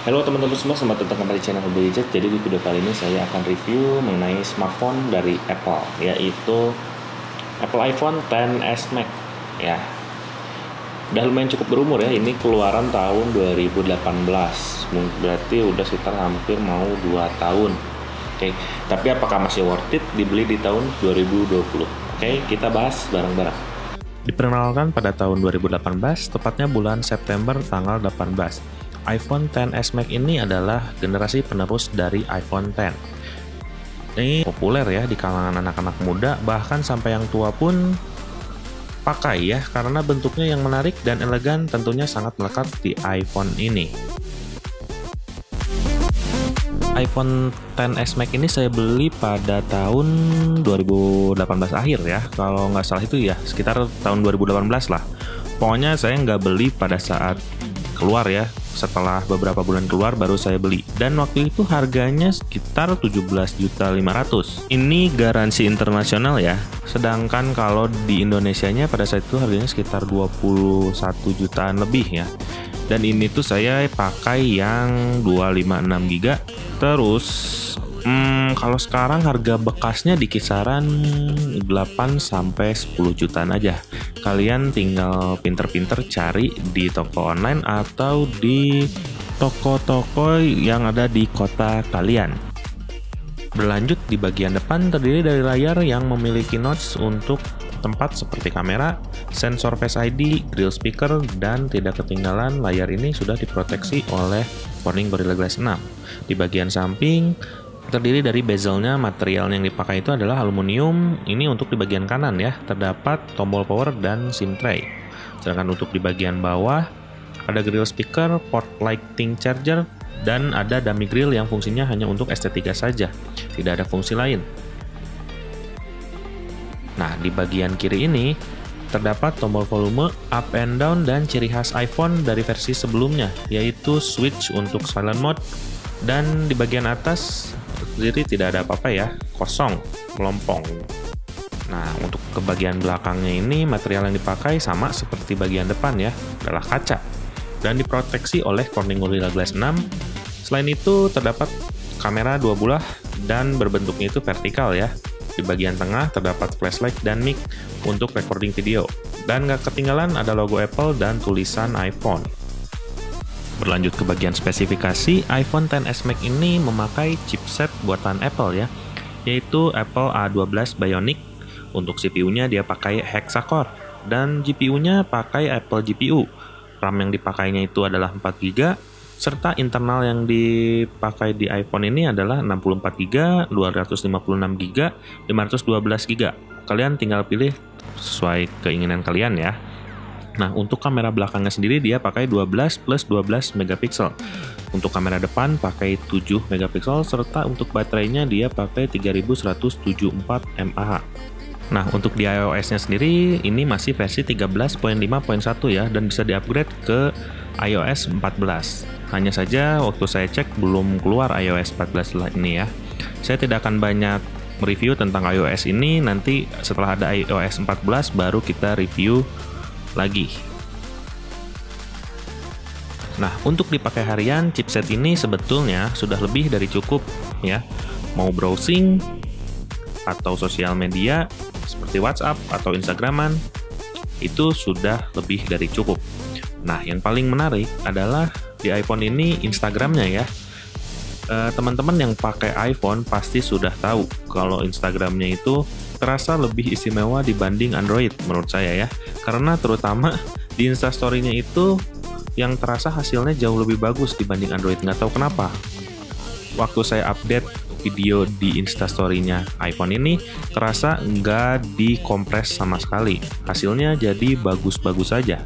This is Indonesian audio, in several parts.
Halo teman-teman semua, selamat datang kembali di channel Hobi Gadget. Jadi di video kali ini saya akan review mengenai smartphone dari Apple, yaitu Apple iPhone XS Max. Ya, udah lumayan cukup berumur ya. Ini keluaran tahun 2018, berarti udah sekitar hampir mau 2 tahun. Oke, tapi apakah masih worth it dibeli di tahun 2020? Oke, kita bahas bareng-bareng. Diperkenalkan pada tahun 2018, tepatnya bulan September tanggal 18. iPhone XS Max ini adalah generasi penerus dari iPhone X. Ini populer ya di kalangan anak-anak muda, bahkan sampai yang tua pun pakai ya, karena bentuknya yang menarik dan elegan tentunya sangat melekat di iPhone ini. iPhone XS Max ini saya beli pada tahun 2018 akhir ya, kalau nggak salah itu ya sekitar tahun 2018 lah. Pokoknya saya nggak beli pada saat keluar ya, setelah beberapa bulan keluar baru saya beli, dan waktu itu harganya sekitar 17.500.000. Ini garansi internasional ya, sedangkan kalau di Indonesianya pada saat itu harganya sekitar 21 jutaan lebih ya. Dan ini tuh saya pakai yang 256 GB. Terus kalau sekarang harga bekasnya di kisaran 8 sampai 10 jutaan aja. Kalian tinggal pinter-pinter cari di toko online atau di toko-toko yang ada di kota kalian. Berlanjut, di bagian depan terdiri dari layar yang memiliki notch untuk tempat seperti kamera, sensor Face ID, grill speaker, dan tidak ketinggalan layar ini sudah diproteksi oleh Corning Gorilla Glass 6. Di bagian samping terdiri dari bezelnya, material yang dipakai itu adalah aluminium. Ini untuk di bagian kanan ya, terdapat tombol power dan SIM tray. Sedangkan untuk di bagian bawah ada grill speaker, port lighting charger, dan ada dummy grill yang fungsinya hanya untuk estetika saja, tidak ada fungsi lain. Nah, di bagian kiri ini terdapat tombol volume, up and down, dan ciri khas iPhone dari versi sebelumnya, yaitu switch untuk silent mode. Dan di bagian atas sendiri tidak ada apa-apa ya, kosong, melompong. Nah, untuk ke bagian belakangnya ini material yang dipakai sama seperti bagian depan ya, adalah kaca dan diproteksi oleh Corning Gorilla Glass 6. Selain itu terdapat kamera 2 buah dan berbentuknya itu vertikal ya. Di bagian tengah terdapat flashlight dan mic untuk recording video. Dan gak ketinggalan ada logo Apple dan tulisan iPhone. Berlanjut ke bagian spesifikasi, iPhone XS Max ini memakai chipset buatan Apple ya, yaitu Apple A12 Bionic. Untuk CPU-nya dia pakai Hexa-core, dan GPU-nya pakai Apple GPU. RAM yang dipakainya itu adalah 4 GB, serta internal yang dipakai di iPhone ini adalah 64 GB, 256 GB, 512 GB. Kalian tinggal pilih sesuai keinginan kalian ya. Nah, untuk kamera belakangnya sendiri dia pakai 12 plus 12 megapiksel. Untuk kamera depan pakai 7 megapiksel, serta untuk baterainya dia pakai 3174 mAh. Nah, untuk di iOS-nya sendiri ini masih versi 13.5.1 ya, dan bisa di-upgrade ke iOS 14. Hanya saja waktu saya cek belum keluar iOS 14 lah ini ya. Saya tidak akan banyak mereview tentang iOS ini, nanti setelah ada iOS 14 baru kita review lagi. Nah, untuk dipakai harian, chipset ini sebetulnya sudah lebih dari cukup ya. Mau browsing atau sosial media seperti WhatsApp atau Instagraman, itu sudah lebih dari cukup. Nah, yang paling menarik adalah di iPhone ini Instagramnya ya. Teman-teman yang pakai iPhone pasti sudah tahu kalau Instagramnya itu terasa lebih istimewa dibanding Android menurut saya ya. Karena terutama di Instastory-nya itu yang terasa hasilnya jauh lebih bagus dibanding Android. Nggak tahu kenapa. Waktu saya update video di Instastory-nya iPhone ini terasa nggak dikompres sama sekali. Hasilnya jadi bagus-bagus saja.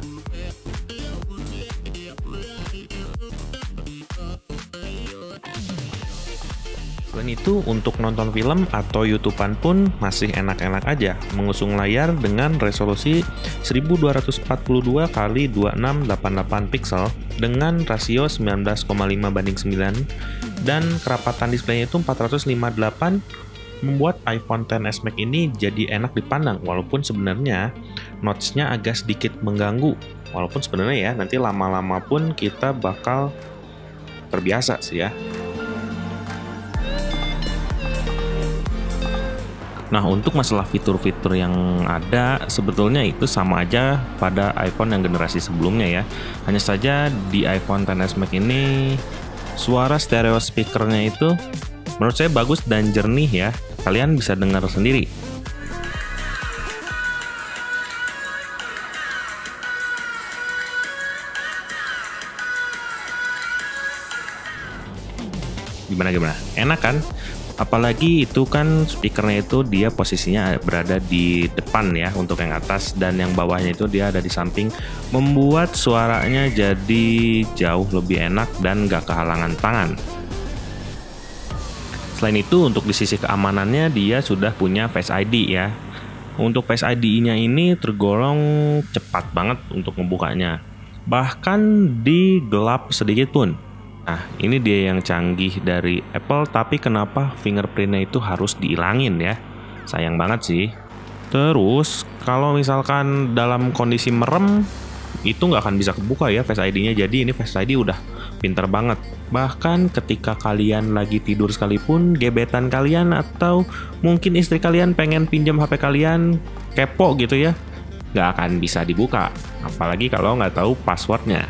Selain itu, untuk nonton film atau YouTubean pun masih enak-enak aja, mengusung layar dengan resolusi 1242 x 2688 pixel dengan rasio 19,5:9, dan kerapatan displaynya itu 458, membuat iPhone XS Max ini jadi enak dipandang, walaupun sebenarnya notch-nya agak sedikit mengganggu. Walaupun sebenarnya ya, nanti lama-lama pun kita bakal terbiasa sih ya. Nah, untuk masalah fitur-fitur yang ada, sebetulnya itu sama aja pada iPhone yang generasi sebelumnya ya. Hanya saja di iPhone XS Max ini, suara stereo speakernya itu menurut saya bagus dan jernih ya. Kalian bisa dengar sendiri. Gimana? Enak kan? Apalagi itu kan speakernya itu dia posisinya berada di depan ya untuk yang atas, dan yang bawahnya itu dia ada di samping, membuat suaranya jadi jauh lebih enak dan gak kehalangan tangan. Selain itu, untuk di sisi keamanannya dia sudah punya Face ID ya. Untuk Face ID-nya ini tergolong cepat banget untuk membukanya, bahkan di gelap sedikit pun. Nah, ini dia yang canggih dari Apple, tapi kenapa fingerprintnya itu harus dihilangin ya? Sayang banget sih. Terus, kalau misalkan dalam kondisi merem, itu nggak akan bisa kebuka ya Face ID-nya. Jadi ini Face ID udah pinter banget. Bahkan ketika kalian lagi tidur sekalipun, gebetan kalian atau mungkin istri kalian pengen pinjam HP kalian, kepo gitu ya, nggak akan bisa dibuka. Apalagi kalau nggak tahu passwordnya.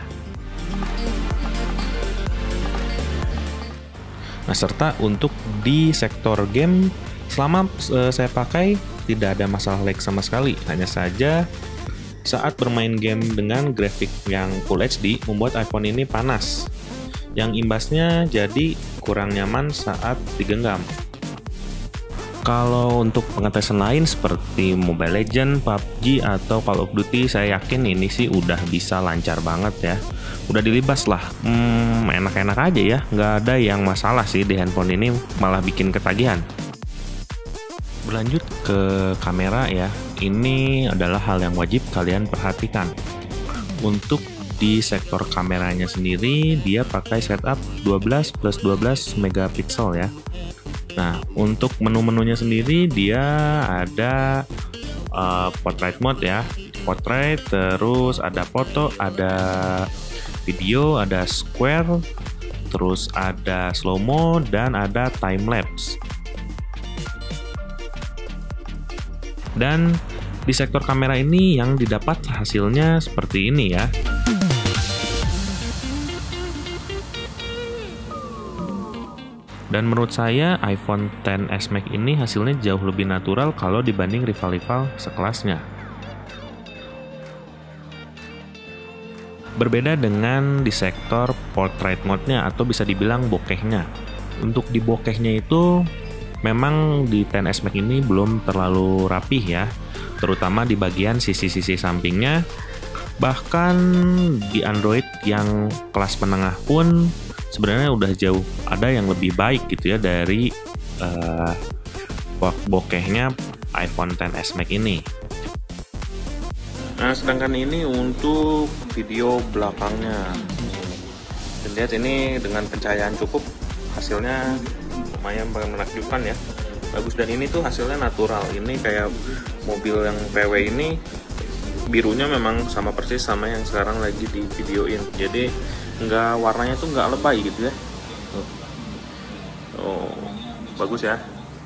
Nah, serta untuk di sektor game, selama saya pakai tidak ada masalah lag sama sekali. Hanya saja saat bermain game dengan grafik yang Full HD membuat iPhone ini panas, yang imbasnya jadi kurang nyaman saat digenggam. Kalau untuk pengetesan lain seperti Mobile Legends, PUBG, atau Call of Duty, saya yakin ini sih udah bisa lancar banget ya. Udah dilibas lah, enak-enak aja ya, nggak ada yang masalah sih di handphone ini, malah bikin ketagihan. Berlanjut ke kamera ya, ini adalah hal yang wajib kalian perhatikan. Untuk di sektor kameranya sendiri, dia pakai setup 12+12 megapiksel ya. Nah, untuk menu-menunya sendiri dia ada portrait mode ya, portrait, terus ada foto, ada video, ada square, terus ada slow mo, dan ada time lapse. Dan di sektor kamera ini yang didapat hasilnya seperti ini ya. Dan menurut saya iPhone XS Max ini hasilnya jauh lebih natural kalau dibanding rival-rival sekelasnya. Berbeda dengan di sektor portrait mode-nya atau bisa dibilang bokehnya. Untuk di bokehnya itu memang di XS Max ini belum terlalu rapih ya, terutama di bagian sisi-sisi sampingnya. Bahkan di Android yang kelas menengah pun sebenarnya udah jauh ada yang lebih baik gitu ya dari bokehnya iPhone XS Max ini. Nah, sedangkan ini untuk video belakangnya. Lihat ini dengan pencahayaan cukup, hasilnya lumayan menakjubkan ya. Bagus, dan ini tuh hasilnya natural. Ini kayak mobil yang PW ini birunya memang sama persis sama yang sekarang lagi di videoin. Jadi warnanya tuh nggak lebay gitu ya. Oh, bagus ya.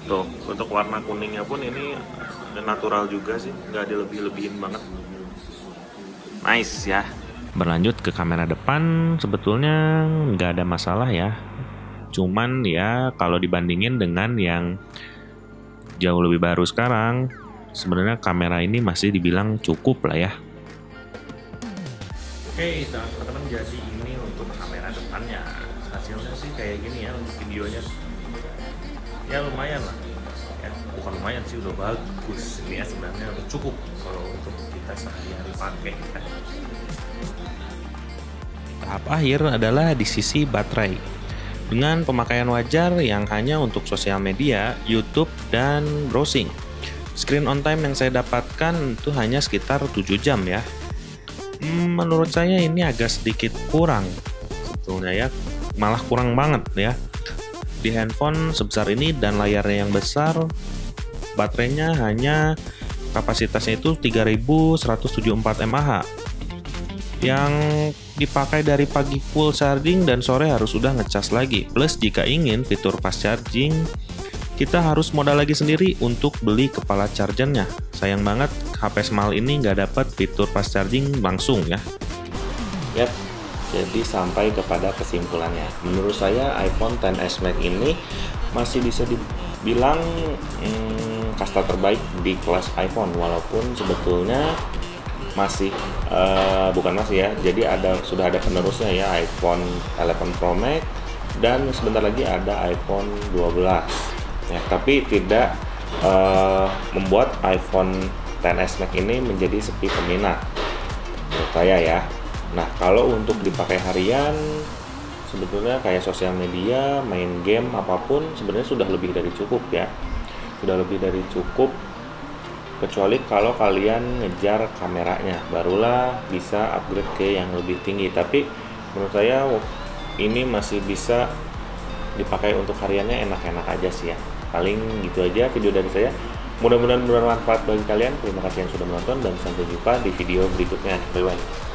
Tuh, untuk warna kuningnya pun ini natural juga sih, nggak dilebih-lebihin banget. Nice ya. Berlanjut ke kamera depan, sebetulnya nggak ada masalah ya. Cuman ya kalau dibandingin dengan yang jauh lebih baru sekarang, sebenarnya kamera ini masih dibilang cukup lah ya. Oke, teman-teman, jadi ini untuk kamera depannya. Hasilnya sih kayak gini ya untuk videonya. Ya lumayan lah. Ya, bukan lumayan sih, udah bagus. Ini ya sebenarnya udah cukup kalau untuk kita sehari-hari pakai. Tahap akhir adalah di sisi baterai. Dengan pemakaian wajar yang hanya untuk sosial media, YouTube, dan browsing. Screen on time yang saya dapatkan itu hanya sekitar 7 jam ya. Menurut saya ini agak sedikit kurang sebetulnya ya, malah kurang banget ya. Di handphone sebesar ini dan layarnya yang besar, baterainya hanya kapasitasnya itu 3174 mAh. yang dipakai dari pagi full charging dan sore harus udah ngecas lagi. Plus jika ingin fitur fast charging, kita harus modal lagi sendiri untuk beli kepala chargernya. Sayang banget HP Small ini nggak dapat fitur fast charging langsung ya. Yap, jadi sampai kepada kesimpulannya. Menurut saya iPhone XS Max ini masih bisa dibilang kasta terbaik di kelas iPhone, walaupun sebetulnya masih sudah ada penerusnya ya, iPhone 11 Pro Max dan sebentar lagi ada iPhone 12 ya, tapi tidak membuat iPhone XS Max ini menjadi sepi peminat menurut saya ya. Nah, kalau untuk dipakai harian sebetulnya kayak sosial media, main game apapun sebenarnya sudah lebih dari cukup ya, sudah lebih dari cukup. Kecuali kalau kalian ngejar kameranya, barulah bisa upgrade ke yang lebih tinggi. Tapi menurut saya ini masih bisa dipakai untuk hariannya, enak-enak aja sih ya. Paling gitu aja video dari saya. Mudah-mudahan bermanfaat bagi kalian. Terima kasih yang sudah menonton dan sampai jumpa di video berikutnya. Bye bye.